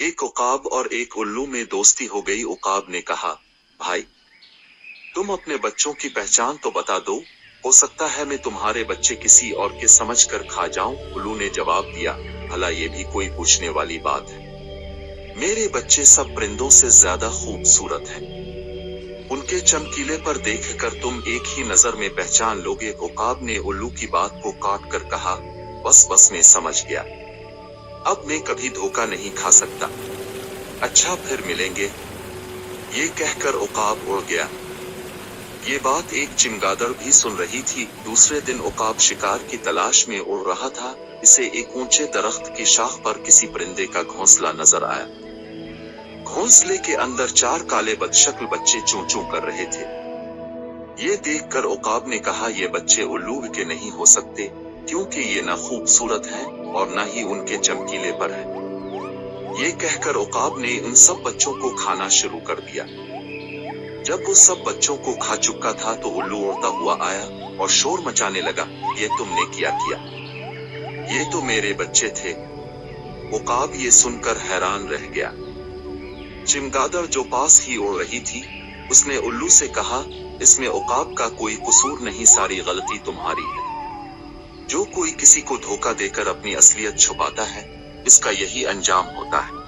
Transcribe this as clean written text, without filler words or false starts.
एक उकाब और एक उल्लू में दोस्ती हो गई। उकाब ने कहा, भाई तुम अपने बच्चों की पहचान तो बता दो, हो सकता है मैं तुम्हारे बच्चे किसी और के समझ कर खा जाऊं। उल्लू ने जवाब दिया, भला ये भी कोई पूछने वाली बात है। मेरे बच्चे सब परिंदों से ज्यादा खूबसूरत हैं। उनके चमकीले पर देखकर तुम एक ही नजर में पहचान लोगे। उकाब ने उल्लू की बात को काट कर कहा, बस बस मैं समझ गया, अब मैं कभी धोखा नहीं खा सकता। अच्छा फिर मिलेंगे। ये कहकर उकाब उड़ गया। ये बात एक चमगादड़ भी सुन रही थी। दूसरे दिन उकाब शिकार की तलाश में उड़ रहा था। इसे एक ऊंचे दरख्त की शाख पर किसी परिंदे का घोंसला नजर आया। घोंसले के अंदर 4 काले बदशक्ल बच्चे चूं चूं कर रहे थे। ये देखकर उकाब ने कहा, ये बच्चे उल्लू के नहीं हो सकते, क्योंकि ये न खूबसूरत हैं और न ही उनके चमकीले पर है। ये कहकर उकाब ने उन सब बच्चों को खाना शुरू कर दिया। जब वो सब बच्चों को खा चुका था तो उल्लू उड़ता हुआ आया और शोर मचाने लगा, ये तुमने क्या किया? ये तो मेरे बच्चे थे। उकाब ये सुनकर हैरान रह गया। चमगादड़ जो पास ही उड़ रही थी, उसने उल्लू से कहा, इसमें उकाब का कोई कसूर नहीं, सारी गलती तुम्हारी है। जो कोई किसी को धोखा देकर अपनी असलियत छुपाता है, इसका यही अंजाम होता है।